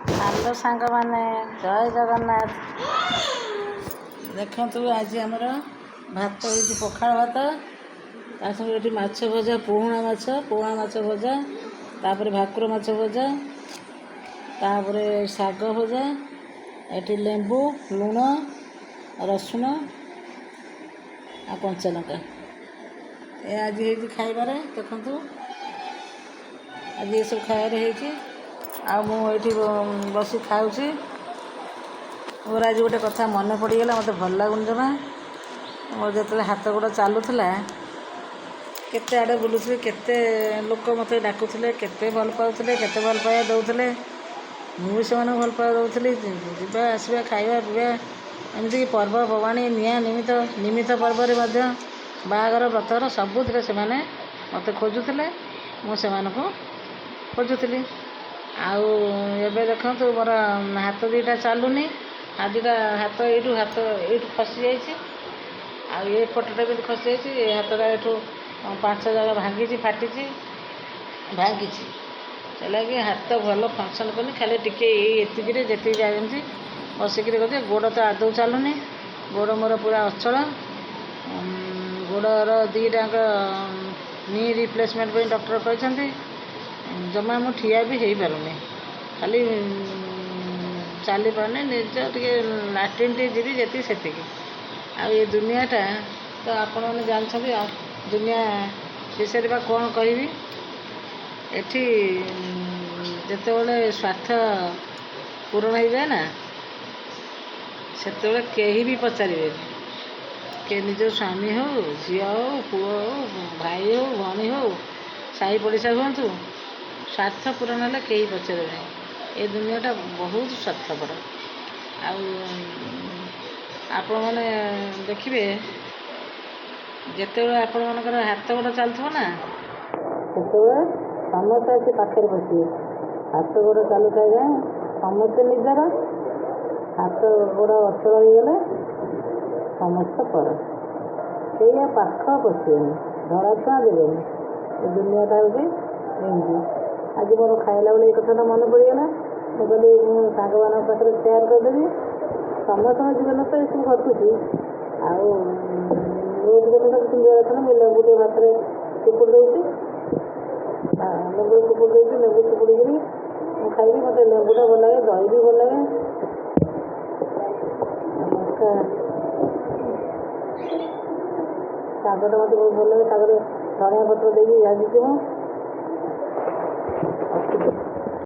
Hello ସାଙ୍ଗମାନେ, ଜୟ ଜଗନ୍ନାଥ। ଦେଖନ୍ତୁ ଆଜି ଆମର ଭାତ ହେଉଛି, ପଖାଳ ଭାତ, ତା ସଙ୍ଗେ ଏଠି ମାଛ ଭଜା, ପୋହଳା ମାଛ ଭଜା, ତାପରେ ଭାକୁର ମାଛ ଭଜା, ତାପରେ ଶାଗ ଭଜା, ଏଠି ଲେମ୍ବୁ, ଲୁଣ, ରସୁଣ ଆଉ କଞ୍ଚା ଲଙ୍କା। ଏ ଆଜି ହେଇଛି ଖାଇବାରେ। ଦେଖନ୍ତୁ ଆଜି ଏସବୁ ଖାଇବାରେ ହେଇଛି। ଆଉ ମୁଁ ଏଇଠି ବସି ଖାଉଛି। ମୋର ଆଜି ଗୋଟେ କଥା ମନେ ପଡ଼ିଗଲା, ମୋତେ ଭଲ ଲାଗୁନି ଜମା। ମୋର ଯେତେବେଳେ ହାତ ଗୋଡ଼ ଚାଲୁଥିଲା, କେତେ ଆଡ଼େ ବୁଲୁଥିଲି, କେତେ ଲୋକ ମୋତେ ଡାକୁଥିଲେ, କେତେ ଭଲ ପାଉଥିଲେ, କେତେ ଭଲ ପାଇବା ଦେଉଥିଲେ। ମୁଁ ବି ସେମାନଙ୍କୁ ଭଲ ପାଇବା ଦେଉଥିଲି। ଯିବା ଆସିବା, ଖାଇବା ପିଇବା, ଏମିତିକି ପର୍ବପର୍ବାଣି, ନିମିତ୍ତ ପର୍ବରେ ମଧ୍ୟ, ବାହାଘର ବ୍ରତଘର ସବୁଥିରେ ସେମାନେ ମୋତେ ଖୋଜୁଥିଲେ, ମୁଁ ସେମାନଙ୍କୁ ଖୋଜୁଥିଲି। ଆଉ ଏବେ ଦେଖନ୍ତୁ ମୋର ହାତ ଦୁଇଟା ଚାଲୁନି। ହାତ ଏଇଠୁ ଖସି ଯାଇଛି, ଆଉ ଏ ପଟଟା ବି ଖସି ଯାଇଛି। ଏ ହାତଟା ଏଇଠୁ 5 ଜାଗା ଭାଙ୍ଗିଛି, ଫାଟିଛି, ଭାଙ୍ଗିଛି। ହେଲାକି ହାତ ଭଲ ଫଙ୍କସନ୍ କରୁନି, ଖାଲି ଟିକେ ଏତିକିରେ ଯେତିକି ଯେମିତି ବସିକିରି କରୁଛି। ଗୋଡ଼ ତ ଆଦୌ ଚାଲୁନି, ଗୋଡ଼ ମୋର ପୁରା ଅଚଳ। ଗୋଡ଼ର ଦୁଇଟାଙ୍କ ନି ରିପ୍ଲେସମେଣ୍ଟ ପାଇଁ ଡକ୍ଟର କହିଛନ୍ତି। ଜମା ମୁଁ ଠିଆ ବି ହେଇପାରୁନି, ଖାଲି ଚାଲିପାରୁନି। ନିଜ ଟିକେ ଲାଟ୍ରିନ୍ ଟିକେ ଯିବି, ଯେତିକି ସେତିକି। ଆଉ ଏ ଦୁନିଆଟା ତ ଆପଣମାନେ ଜାଣିଛନ୍ତି। ଆଉ ଦୁନିଆ ବିଷୟରେ ବା କ'ଣ କହିବି। ଏଠି ଯେତେବେଳେ ସ୍ୱାର୍ଥ ପୂରଣ ହେଇଯାଏ ନା, ସେତେବେଳେ କେହି ବି ପଚାରିବେନି। କିଏ ନିଜ ସ୍ୱାମୀ ହେଉ, ଝିଅ ହେଉ, ପୁଅ ହେଉ, ଭାଇ ହେଉ, ଭଉଣୀ ହେଉ, ସାହି ପଡ଼ିଶା ହୁଅନ୍ତୁ, ସ୍ୱାର୍ଥ ପୂରଣ ହେଲେ କେହି ପଚାରିବେ ନାହିଁ। ଏ ଦୁନିଆଟା ବହୁତ ସ୍ୱାର୍ଥପର। ଆଉ ଆପଣମାନେ ଦେଖିବେ, ଯେତେବେଳେ ଆପଣମାନଙ୍କର ହାତ ଗୋଡ଼ ଚାଲୁଥିବ ନା, ସେତେବେଳେ ସମସ୍ତେ ଆସି ପାଖରେ ବସିବେ। ହାତ ଗୋଡ଼ ଚାଲୁଥାଏ ଯାଏଁ ସମସ୍ତେ ନିଜର, ହାତ ଗୋଡ଼ ଅଚଳ ହେଇଗଲେ ସମସ୍ତ ପର। କେହି ପାଖ ବସିବେନି, ଧରାଛୁଆଁ ଦେବେନି। ଏ ଦୁନିଆଟା ହେଉଛି ଏମିତି। ଆଜି ମୋର ଖାଇଲା ବେଳେ ଏ କଥାଟା ମନେ ପଡ଼ିଗଲା। ମୁଁ କହିଲି ମୁଁ ସାଙ୍ଗମାନଙ୍କ ପାଖରେ ସେୟାର କରିଦେବି। ସମସ୍ତଙ୍କ ଜୀବନ ତ ଏସବୁ ଘଟୁଛି। ଆଉ ମୋ ଜୀବନଟା ସୁନ୍ଦର ଅଛି ନା, ମୁଁ ଲେମ୍ବୁ ଟିକେ ଭାତରେ ଚିପୁଡ଼ି ଦେଉଛି, ଲେମ୍ବୁ ଚିପୁଡ଼ିକିରି ମୁଁ ଖାଇବି। ମୋତେ ଲେମ୍ବୁଟା ଭଲ ଲାଗେ, ଦହି ବି ଭଲ ଲାଗେ। ଶାଗଟା ମୋତେ ବହୁତ ଭଲ ଲାଗେ। ଶାଗରେ ଧଣିଆ ପତ୍ର ଦେଇକି ଭାଜିଥିବ,